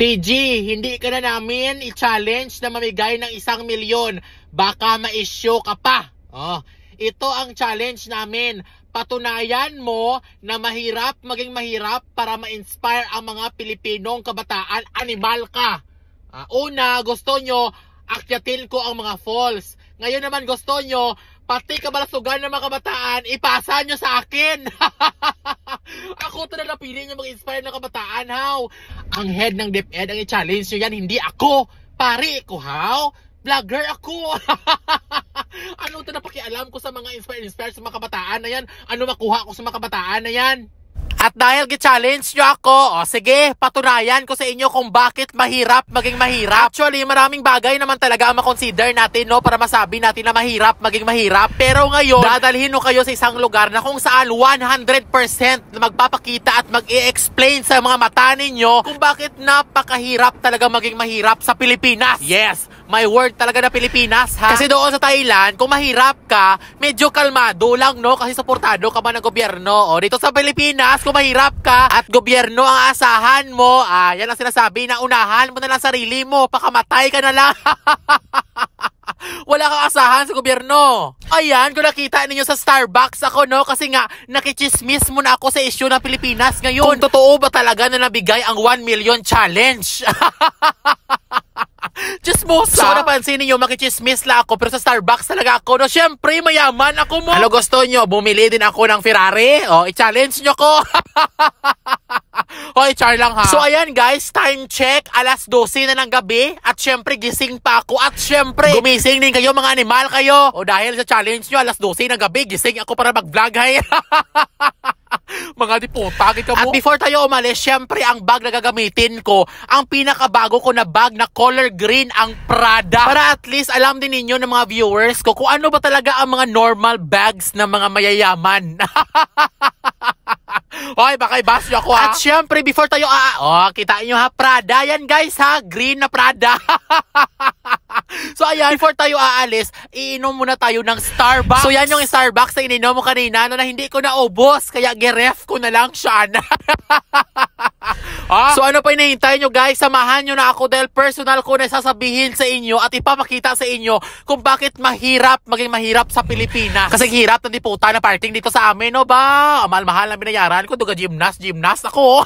TG, hindi ka na namin i-challenge na mamigay ng 1 milyon. Baka ma-issue ka pa. Ito ang challenge namin. Patunayan mo na mahirap maging mahirap para ma-inspire ang mga Pilipinong kabataan. Animal ka. Una, gusto nyo, akyatin ko ang mga falls. Ngayon naman gusto nyo, pati kabalasugan ng mga kabataan, ipasa nyo sa akin. Ako talaga napili nyo mag-inspire ng kabataan, how? Ang head ng DepEd ang i-challenge nyo yan, hindi ako. Pari ko, how? Vlogger ako. Ano ito na pakialam ko sa mga inspire sa mga kabataan na yan? Ano makuha ko sa mga kabataan na yan? At dahil gi-challenge nyo ako, sige, patunayan ko sa inyo kung bakit mahirap maging mahirap. Actually, maraming bagay naman talaga ang makonsider natin, no, para masabi natin na mahirap maging mahirap. Pero ngayon, dadalhin ko kayo sa isang lugar na kung saan 100% na magpapakita at mag-i-explain sa mga mata ninyo kung bakit napakahirap talaga maging mahirap sa Pilipinas. Yes, my word talaga na Pilipinas, ha? Kasi doon sa Thailand, kung mahirap ka, medyo kalmado lang, no? Kasi suportado ka ba ng gobyerno. O, dito sa Pilipinas, kung mahirap ka at gobyerno ang asahan mo, yan ang sinasabi na unahan mo na lang sarili mo, pakamatay ka na lang. Wala kang asahan sa gobyerno. Ayan, kung nakita ninyo sa Starbucks ako, no? Kasi nga, nakichismis mo na ako sa issue ng Pilipinas ngayon. Kung totoo ba talaga na nabigay ang 1 million challenge? Chismosa. So napansin niyo, makichismis lang ako, pero sa Starbucks talaga ako, no? Siyempre, mayaman ako mo. Ano gusto nyo? Bumili din ako ng Ferrari? I-challenge nyo ko. Char lang, ha? So ayan guys, time check, alas 12 na ng gabi. At syempre, gising pa ako. At syempre, gumising din kayo, mga animal kayo. Dahil sa challenge nyo, alas 12 ng gabi, gising ako para mag-vlog, hay. Mga diputagin ka mo. At before tayo umalis, syempre ang bag na gagamitin ko, ang pinakabago ko na bag na color green, ang Prada. Para at least alam din ninyo ng mga viewers ko kung ano ba talaga ang mga normal bags ng mga mayayaman. Baka i-bash nyo ako, ha? At syempre, before tayo, kita nyo, ha, Prada yan guys, ha? Green na Prada. So ayan, before tayo aalis, iinom muna tayo ng Starbucks. So yan yung Starbucks na ininom mo kanina, na hindi ko naubos, kaya giref ko na lang siya. So ano pa hinihintay nyo guys? Samahan nyo na ako dahil personal ko na sasabihin sa inyo at ipapakita sa inyo kung bakit mahirap maging mahirap sa Pilipinas. Kasi hirap ng diputa na parting dito sa amin, no ba? Mahal-mahal na binayaran ko, duga gymnast ako.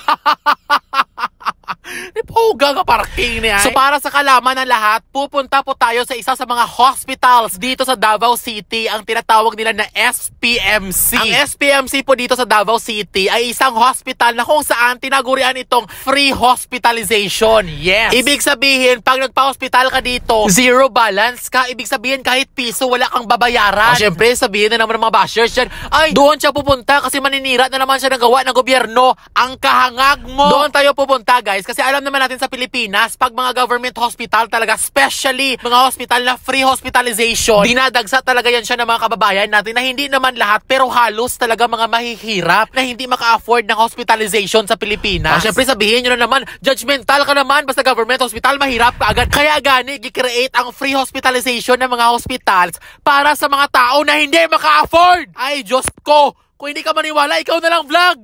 Nipuga ka parking niya. So para sa kalaman ng lahat, pupunta po tayo sa isa sa mga hospitals dito sa Davao City, ang tinatawag nila na SPMC. Ang SPMC po dito sa Davao City ay isang hospital na kung saan tinagurian itong free hospitalization. Yes. Ibig sabihin, pag nagpa-hospital ka dito, zero balance ka. Ibig sabihin, kahit piso wala kang babayaran. Syempre, sabihin na naman ng mga bashers yan, ay, doon siya pupunta kasi maninira na naman siya ng gawa ng gobyerno. Ang kahangag mo. Doon tayo pupunta guys, kasi alam naman natin sa Pilipinas, pag mga government hospital talaga, especially mga hospital na free hospitalization, dinadagsa talaga yan siya ng mga kababayan natin na hindi naman lahat, pero halos talaga mga mahihirap na hindi maka-afford ng hospitalization sa Pilipinas. Siyempre sabihin nyo na naman, judgmental ka naman, basta government hospital, mahirap ka agad. Kaya gani, gi-create ang free hospitalization ng mga hospitals para sa mga tao na hindi maka-afford. Ay, Diyos ko, kung hindi ka maniwala, ikaw na lang vlog.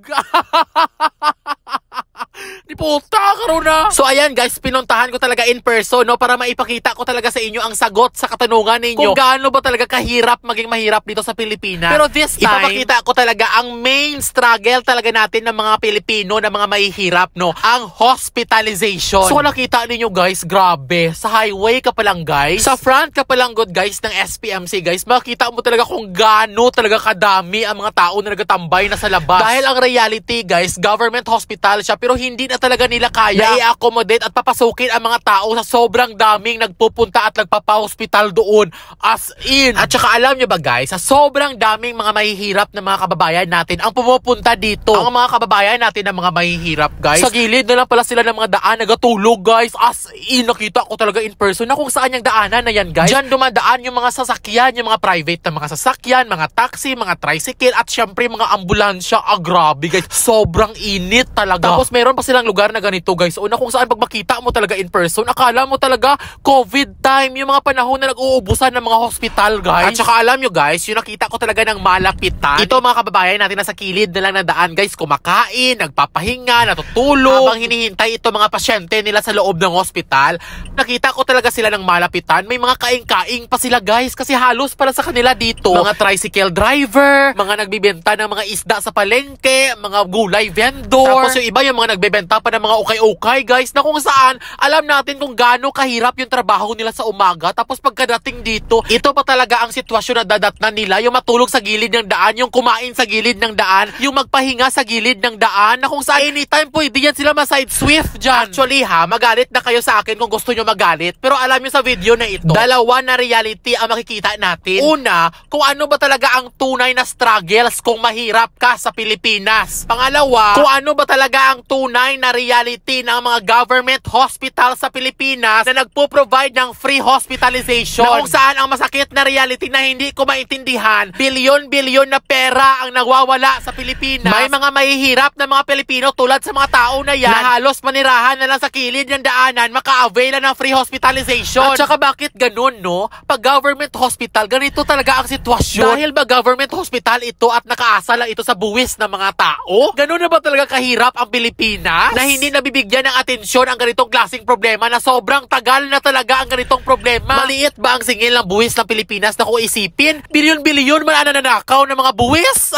Di puta ka na. So ayan guys, pinuntahan ko talaga in person, no, para maipakita ko talaga sa inyo ang sagot sa katanungan ninyo kung gaano ba talaga kahirap maging mahirap dito sa Pilipinas. Pero this time, ipapakita ko talaga ang main struggle talaga natin ng mga Pilipino, na mga mahihirap, no, ang hospitalization. So nakita ninyo guys, grabe, sa highway ka pa lang guys, sa front ka pa lang good guys ng SPMC guys, makita mo talaga kung gaano talaga kadami ang mga tao na nagatambay na sa labas. Dahil ang reality guys, government hospital siya, pero hindi na talaga nila kaya i-accommodate at papasukin ang mga tao sa sobrang daming nagpupunta at nagpapa-hospital doon. As in. At saka alam nyo ba guys, sa sobrang daming mga mahihirap na mga kababayan natin ang pumupunta dito. Ang mga kababayan natin na mga mahihirap guys, sa gilid na lang pala sila ng mga daan nagatulog guys. As in, nakita ko talaga in person na kung saan yung daanan na yan guys. Diyan dumadaan yung mga sasakyan, yung mga private na mga sasakyan, mga taxi, mga tricycle, at syempre mga ambulansya. Grabe guys, sobrang init talaga. Tapos meron pa silang lugar na ganito guys, o na kung saan pag makita mo talaga in person, akala mo talaga COVID time, yung mga panahon na nag-uubusan ng mga hospital, guys. At saka alam nyo guys, yung nakita ko talaga ng malapitan, ito mga kababayan natin nasa kilid na lang ng daan guys, kumakain, nagpapahinga, natutulog, habang hinihintay ito mga pasyente nila sa loob ng hospital. Nakita ko talaga sila ng malapitan, may mga kaing-kaing pa sila guys, kasi halos para sa kanila dito, mga tricycle driver, mga nagbibenta ng mga isda sa palengke, mga gulay vendor, tapos yung iba yung mga nagbebenta pa ng mga ukay-ukay guys, na kung saan alam natin kung gaano kahirap yung trabaho nila sa umaga, tapos pagkadating dito, ito pa talaga ang sitwasyon na dadatnan nila, yung matulog sa gilid ng daan, yung kumain sa gilid ng daan, yung magpahinga sa gilid ng daan, na kung saan anytime pwede yan sila ma-side swift dyan. Actually ha, magalit na kayo sa akin kung gusto nyo magalit, pero alam nyo sa video na ito, dalawa na reality ang makikita natin. Una, kung ano ba talaga ang tunay na struggles kung mahirap ka sa Pilipinas. Pangalawa, kung ano ba talaga ang tunay na reality ng mga government hospital sa Pilipinas na nagpo-provide ng free hospitalization. Na kung saan ang masakit na reality na hindi ko maintindihan, bilyon-bilyon na pera ang nagwawala sa Pilipinas. May mga mahihirap na mga Pilipino tulad sa mga tao na yan na halos manirahan na lang sa kilid ng daanan maka-avail ng free hospitalization. At saka bakit ganun, no? Pag government hospital, ganito talaga ang sitwasyon. Dahil ba government hospital ito at nakaasa lang ito sa buwis ng mga tao? Ganun na ba talaga kahirap ang Pilipinas? Na hindi nabibigyan ng atensyon ang ganitong klaseng problema, na sobrang tagal na talaga ang ganitong problema? Maliit ba ang singil ng buwis ng Pilipinas na kung isipin? Bilyon-bilyon man ang nananakaw ng mga buwis?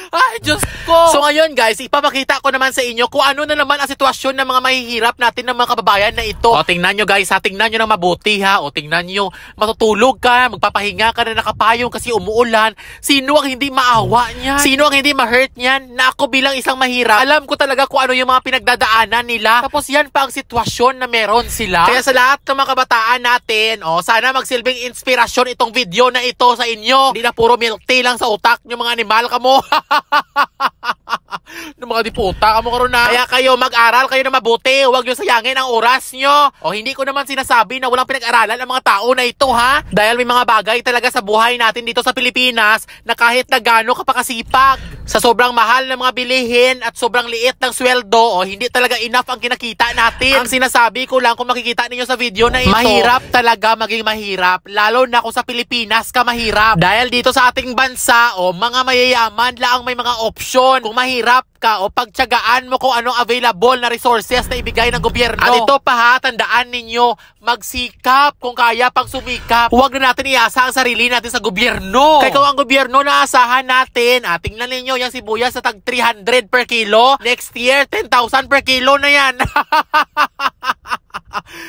Ay, Diyos ko! So ngayon guys, ipapakita ko naman sa inyo kung ano na naman ang sitwasyon ng mga mahihirap natin ng mga kababayan na ito. O tingnan nyo guys ha, tingnan nyo ng mabuti ha. O tingnan nyo, matutulog ka, magpapahinga ka na nakapayong kasi umuulan. Sino ang hindi maawa niyan? Sino ang hindi ma-hurt niyan? Na ako bilang isang mahirap, alam ko talaga kung ano yung mga pinagdadaanan nila. Tapos yan pa ang sitwasyon na meron sila. Kaya sa lahat ng mga kabataan natin, sana magsilbing inspirasyon itong video na ito sa inyo. Hindi na puro milk tea lang sa utak nyo mga animal ka mo. ng mga diputa ka mo karon na. Kaya kayo mag-aral kayo na mabuti, huwag nyo sayangin ang oras nyo. O hindi ko naman sinasabi na walang pinag-aralan ang mga tao na ito ha, dahil may mga bagay talaga sa buhay natin dito sa Pilipinas na kahit na gaano kapakasipag, sa sobrang mahal ng mga bilihin at sobrang liit ng sweldo, hindi talaga enough ang kinakita natin. Ang sinasabi ko lang, kung makikita ninyo sa video na ito, mahirap talaga maging mahirap, lalo na kung sa Pilipinas ka mahirap. Dahil dito sa ating bansa, mga mayayaman lang may mga opsyon. Kung mahirap ka, pagtiyagaan mo kung anong available na resources na ibigay ng gobyerno. At ito pa ha, tandaan ninyo, magsikap kung kaya pang sumikap. Huwag na natin iasa ang sarili natin sa gobyerno. Kaya kung ang gobyerno na asahan natin, tingnan ninyo yung sibuyas sa tag 300 per kilo, next year 10,000 per kilo na yan.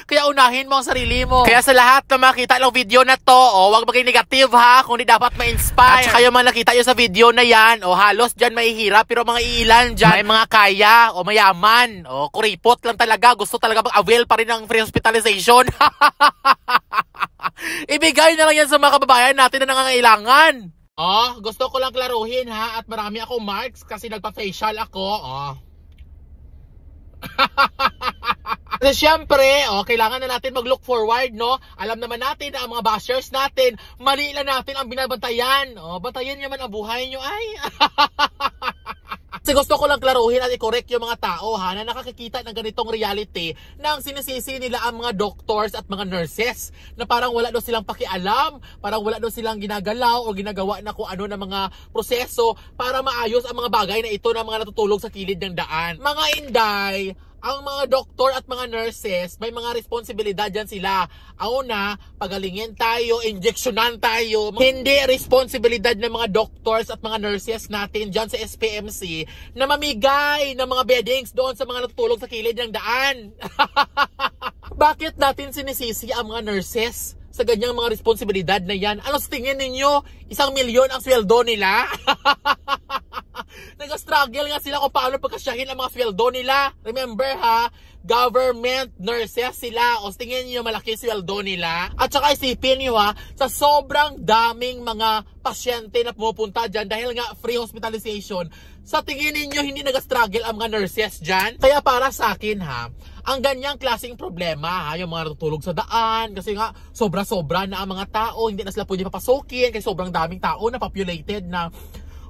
Kaya unahin mo ang sarili mo. Kaya sa lahat na makita ng video na to, huwag maging negative ha, kundi dapat ma-inspire. At saka yung mga nakita nyo sa video na yan, halos dyan mahihirap, pero mga iilan dyan, may mga kaya, mayaman, kuripot lang talaga, gusto talaga mag-avail pa rin ng free hospitalization. Ibigay na lang yan sa mga kababayan natin na nangangailangan. Gusto ko lang klaruhin ha, at marami akong marks kasi nagpa-facial ako. Kasi syempre, kailangan na natin mag-look forward, no? Alam naman natin na ang mga bashers natin, mali lang natin ang binabantayan. Bantayan naman ang buhay nyo ay. Kasi gusto ko lang klaruhin at i-correct yung mga tao ha, na nakakikita ng ganitong reality na ang sinisisi nila ang mga doctors at mga nurses na parang wala daw silang pakialam, parang wala daw silang ginagalaw o ginagawa na kung ano na mga proseso para maayos ang mga bagay na ito ng mga natutulog sa kilid ng daan. Mga inday, ang mga doktor at mga nurses, may mga responsibilidad dyan sila. Una, pagalingin tayo, injeksyonan tayo. Hindi responsibilidad ng mga doctors at mga nurses natin dyan sa SPMC na mamigay ng mga beddings doon sa mga natutulog sa kilid ng daan. Bakit natin sinisisi ang mga nurses sa ganyang mga responsibilidad na yan? Ano sa tingin ninyo? 1 milyon ang sweldo nila? Nag-struggle nga sila kung paano pagkasyahin ang mga sweldo nila. Remember ha, government nurses sila. O tingin nyo malaki sweldo nila. At saka isipin nyo ha, sa sobrang daming mga pasyente na pumupunta dyan dahil nga free hospitalization, sa tingin ninyo hindi nag-struggle ang mga nurses dyan? Kaya para sa akin ha, ang ganyang klaseng problema ha, yung mga natutulog sa daan, kasi nga sobra-sobra na ang mga tao, hindi na sila pwede papasukin kasi sobrang daming tao na populated na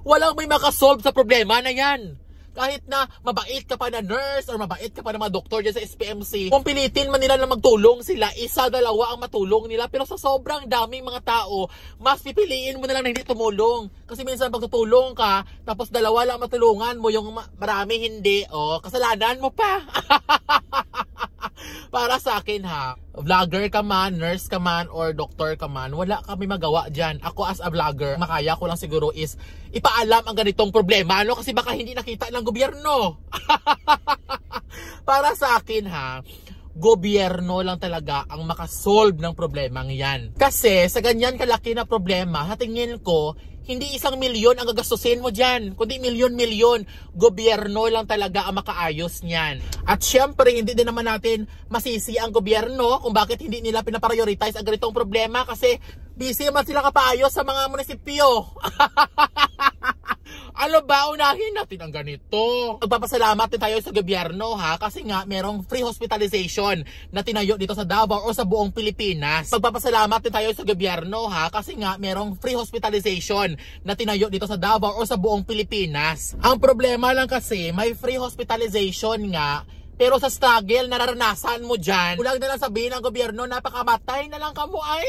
walang may makasolve sa problema na yan. Kahit na mabait ka pa na nurse or mabait ka pa na mga doktor dyan sa SPMC, kung pilitin man nila na magtulong sila, isa, dalawa ang matulong nila. Pero sa sobrang daming mga tao, mas pipiliin mo na lang na hindi tumulong. Kasi minsan pag tutulong ka, tapos dalawa lang matulungan mo, yung marami hindi, kasalanan mo pa. Para sa akin ha, vlogger ka man, nurse ka man, or doktor ka man, wala kami magawa dyan. Ako as a vlogger, makaya ko lang siguro is ipaalam ang ganitong problema, no? Kasi baka hindi nakita ng gobyerno. Para sa akin ha, gobyerno lang talaga ang makasolve ng problemang yan. Kasi sa ganyan kalaki na problema, tingin ko, hindi 1 milyon ang gagastusin mo dyan, kundi milyon-milyon. Gobyerno lang talaga ang makaayos niyan. At syempre, hindi din naman natin masisi ang gobyerno kung bakit hindi nila pinaprioritize ang ganitong problema kasi busy man sila kapaayos sa mga munisipyo. Ano ba, unahin natin ang ganito. Magpapasalamat din tayo sa gobyerno ha, kasi nga merong free hospitalization na tinayo dito sa Davao o sa buong Pilipinas. Magpapasalamat din tayo sa gobyerno ha, kasi nga merong free hospitalization na tinayo dito sa Davao o sa buong Pilipinas. Ang problema lang kasi, may free hospitalization nga, pero sa struggle nararanasan mo dyan, ulang na lang sabihin ng gobyerno, napakamatay na lang kamo ay.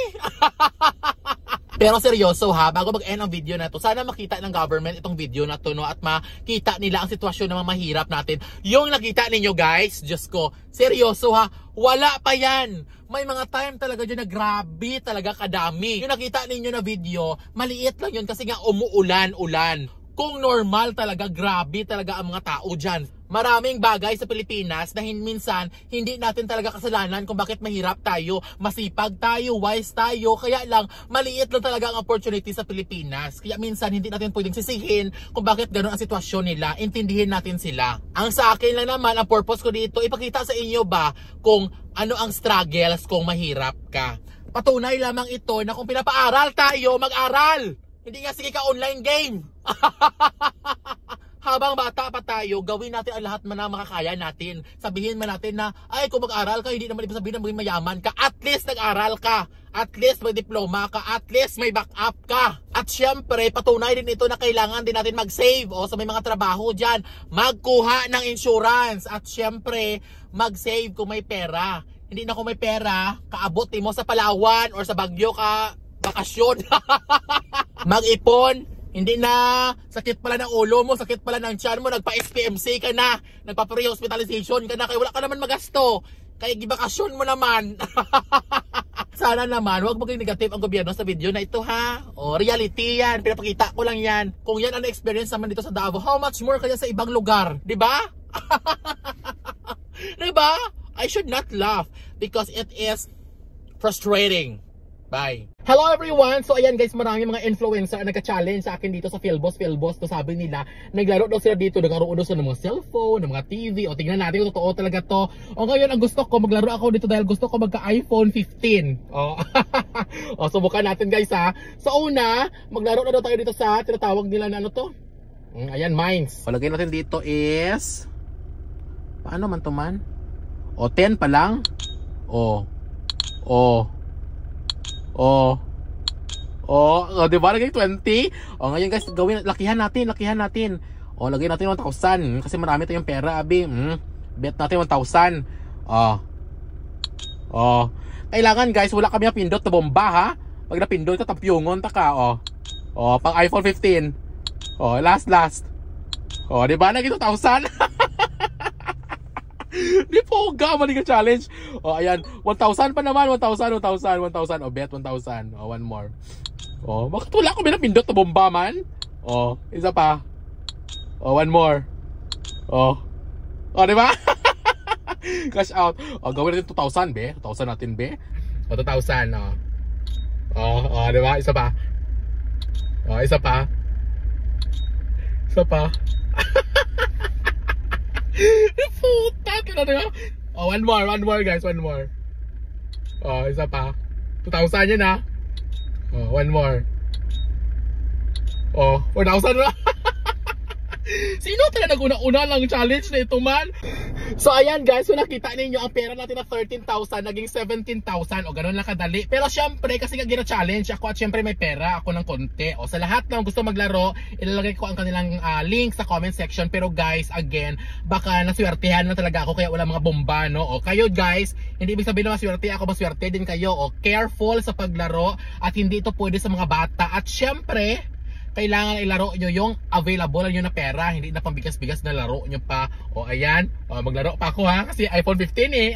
Pero seryoso ha, bago mag-end ang video na to, sana makita ng government itong video na to, no, at makita nila ang sitwasyon na mahirap natin. Yung nakita ninyo guys, Diyos ko, seryoso ha, wala pa yan. May mga time talaga dyan na grabe talaga kadami. Yung nakita ninyo na video, maliit lang yun kasi nga umuulan-ulan. Kung normal talaga, grabe talaga ang mga tao dyan. Maraming bagay sa Pilipinas na minsan hindi natin talaga kasalanan kung bakit mahirap tayo. Masipag tayo, wise tayo, kaya lang maliit lang talaga ang opportunity sa Pilipinas. Kaya minsan hindi natin pwedeng sisihin kung bakit gano'n ang sitwasyon nila. Intindihin natin sila. Ang sa akin lang naman, ang purpose ko dito, ipakita sa inyo ba kung ano ang struggles kung mahirap ka. Patunay lamang ito na kung pinapaaral tayo, mag-aral. Hindi nga sige ka online game. Habang bata pa tayo, gawin natin ang lahat man na makakaya natin. Sabihin man natin na, ay kung mag-aral ka, hindi naman ibig sabihin na maging mayaman ka. At least nag-aral ka. At least may diploma ka. At least may backup ka. At syempre, patunay din ito na kailangan din natin mag-save. O sa may mga trabaho dyan, magkuha ng insurance. At syempre, mag-save kung may pera. Hindi na kung may pera, kaabot mo sa Palawan or sa Baguio ka bakasyon. Mag-ipon. Hindi na sakit pala ng ulo mo, sakit pala ng tiyan mo, nagpa-SPMC ka na, nagpa-pre-hospitalization ka na, kaya wala ka naman magasto, kaya gibakasyon mo naman. Sana naman, huwag maging negative ang gobyerno sa video na ito ha. O, reality yan, pinapakita ko lang yan. Kung yan ang experience naman dito sa Davao, how much more kaya sa ibang lugar, di ba? Di ba? I should not laugh because it is frustrating. Bye. Hello everyone! So ayan guys, marami mga influencer na nagka-challenge sa akin dito sa Philbos. To sabi nila, naglaro daw sila dito, nagkaroon daw sila ng mga cellphone, ng mga TV. O tingnan natin kung totoo talaga to. O ngayon, ang gusto ko, maglaro ako dito dahil gusto ko magka-iPhone 15. O, o subukan natin guys ha. So una, maglaro na daw tayo dito sa tinatawag nila na ano to? Ayan, Mines. O lagay natin dito is, paano man to man? O 10 pa lang. Diba lagay 20? O ngayon guys, gawin, lakihan natin. O lagay natin 1,000 kasi marami tayong pera, abi. Bet natin 1,000. Kailangan guys, wala kami napindot na bomba ha. Pag napindot, tatampiungon ta ka. Pang iPhone 15. Last. Diba lagay 2,000? Di po mali ka challenge. Ayan, 1,000 pa naman. 1,000. Bet 1,000. One more. Bakit wala ko pinapindot na bomba man? Isa pa. One more. Diba? Cash out. Gawin natin 2,000 be. 2,000 natin be. 2,000. Diba? Isa pa. Isa pa. Puta ka na diba? One more guys, one more. Isa pa. 2,000 yun ha. One more. 4,000 na. Sino talaga nag-una-una lang challenge na ito man? So ayan guys, so nakita ninyo ang pera natin na 13,000 naging 17,000 o ganoon lang kadali. Pero syempre kasi nga gina-challenge ako at syempre may pera ako ng konti. O sa lahat ng gusto maglaro, ilalagay ko ang kanilang link sa comment section. Pero guys, again, baka naswertehan na talaga ako kaya wala mga bomba, no? O kayo guys, hindi ibig sabihin na maswerte ako, maswerte din kayo. O careful sa paglaro at hindi ito pwede sa mga bata. At syempre, kailangan ilaro nyo yung available nyo na pera, hindi na pambigas-bigas na laro nyo pa. O ayan, maglaro pa ako ha, kasi iPhone 15 eh.